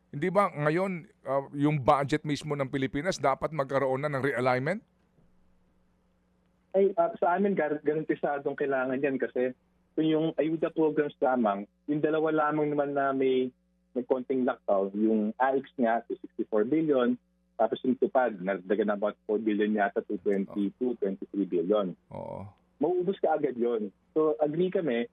Hindi ba ngayon yung budget mismo ng Pilipinas dapat magkaroon na ng realignment? Ay, sa amin, garantisadong kailangan yan kasi kung yung ayuda programs lamang, yung dalawa lamang naman na may konting lockdown, yung AIX nga to 64 billion, tapos yung tupad, nagdagan na about 4 billion yata to 22, 23 billion. Oo. Mauubos ka agad yon. So, agree kami,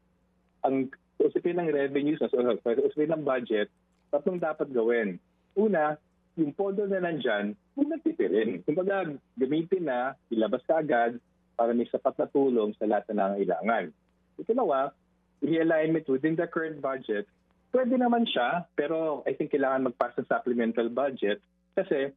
ang usapin ng revenues, usapin ng budget, tatlong dapat gawin. Una, yung pondo na nandyan, huwag nagtipirin. Kumbaga, gamitin na, ilabas ka agad para may sapat na tulong sa lahat na nangailangan. Ikalawa, realignment within the current budget, pwede naman siya, pero I think kailangan mag-pass ng supplemental budget kasi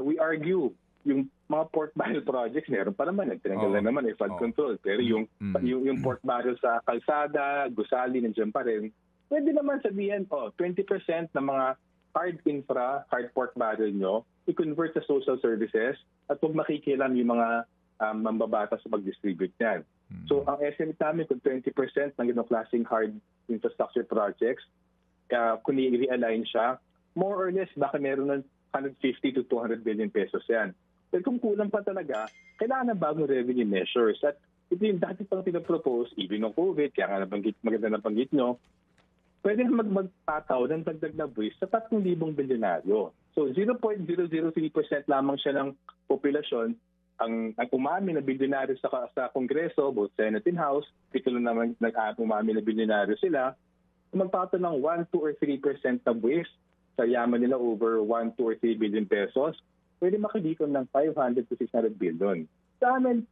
we argue yung mga port barrel projects, meron pa naman, tinanggal na naman, flood control. Pero yung port barrel sa kalsada, gusali, nandiyan pa rin. Pwede naman sabihin, 20% ng mga hard infra, hard port barrel nyo, i-convert sa social services at huwag makikialam yung mga mambabata sa mag-distribute niyan. So, ang estimate namin kung 20% ng ganong klaseng hard infrastructure projects, kung i-realign siya, more or less, baka meron ng 150 to 200 billion pesos yan. Pero kung kulang pa talaga, kailangan ng bagong revenue measures. At ito yung dati pang pinapropose, even ng COVID, kaya nga maganda nabanggit nyo, pwede na magpataw ng dagdag na buwis sa 3,000 bilyonaryo. So 0.003% lamang siya ng populasyon ang umami na bilyonaryo sa Kongreso, both Senate and House, pitulo naman umami na bilyonaryo sila, magpataw ng 1, 2, or 3% na buwis sa yaman nila over 1, 2, or 3 billion pesos, pwede makalikom ng 500 to 600 billion. Sa amin,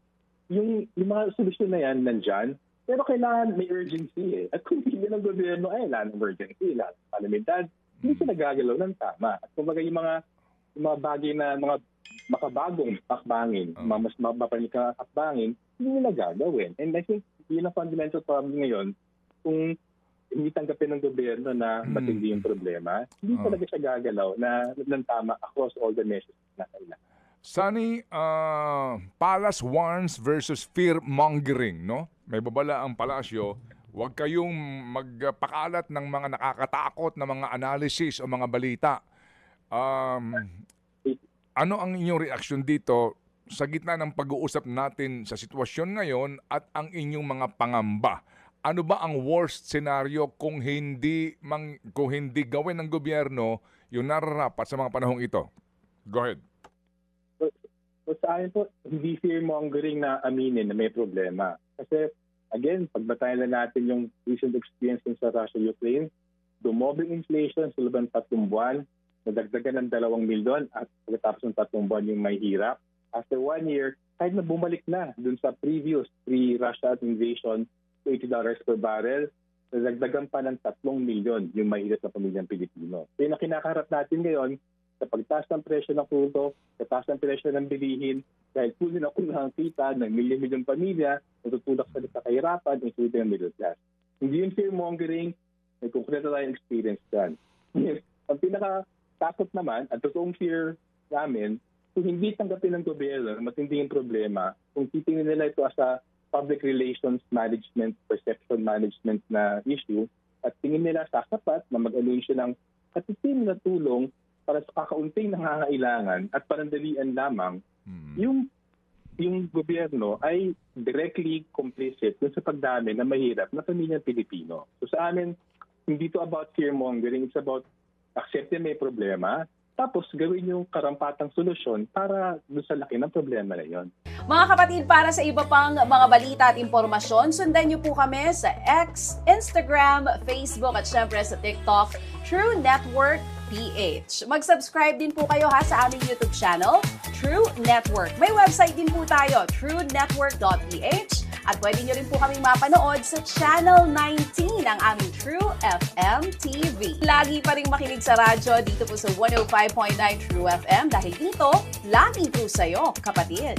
yung mga solusyon na yan nandyan, pero kailangan may urgency eh. At kung hindi ng gobyerno, wala ng emergency, wala ng palamidad, hindi sila gagalaw ng tama. At kumbaga yung mga bagay na mga makabagong hakbangin, mas mapanikang hakbangin, hindi nila gagawin. And I think yun ang fundamental problem ngayon, kung hindi tanggapin ng gobyerno na matindi yung problema, hindi talaga siya gagalaw ng tama across all the measures na kailangan. Sunny, Palace warns versus fear-mongering, no? May babala ang palasyo, huwag kayong magpakalat ng mga nakakatakot na mga analysis o mga balita. Ano ang inyong reaksyon dito sa gitna ng pag-uusap natin sa sitwasyon ngayon at ang inyong mga pangamba? Ano ba ang worst scenario kung hindi gawin ng gobyerno yung nararapat sa mga panahong ito? Go ahead. So sa akin po, hindi fear-mongering na aminin na may problema. Kasi again, pagbatayan na natin yung recent experience sa Russia-Ukraine, dumobing inflation sa loob ng 3 buwan, nadagdagan ng 2 milyon at pagkatapos ng 3 buwan yung may hirap. After 1 year, kahit na bumalik na dun sa previous pre-Russia invasion, $80 per barrel, nadagdagan pa ng 3 milyon yung mahirap na pamilyang Pilipino. So yung kinakaharap natin ngayon, sa pagtaas ng presyo ng krudo, sa taas ng presyo ng bilihin, dahil kunin ako ng kita ng milyon-milyong pamilya, natutulak sa kahirapan, including ang middle class. Hindi yung fear-mongering, may konkreto tayong experience dyan. Ang pinakatakot naman, at totoong fear namin, kung hindi tanggapin ng gobyerno, matindi yung problema, kung titingin nila ito as a public relations management, perception management na issue, at tingin nila sasapat na mag-anunsyo ng katitim na tulong para sa kakaunting nangangailangan at panandalian lamang, yung gobyerno ay directly complicit dun sa pagdami na mahirap na pamilyang Pilipino. So sa amin, hindi to about fear-mongering, it's about accepting may problema, tapos gawin yung karampatang solusyon para doon sa laki ng problema na yon. Mga kapatid, para sa iba pang mga balita at impormasyon, sundan niyo po kami sa X, Instagram, Facebook at syempre sa TikTok, True Network PH. Mag-subscribe din po kayo sa aming YouTube channel, True Network. May website din po tayo, truenetwork.ph. At pwede nyo rin po kaming mapanood sa Channel 19 ng aming True FM TV. Lagi pa rin makinig sa radyo dito po sa 105.9 True FM dahil dito, lagi po sa'yo, kapatid.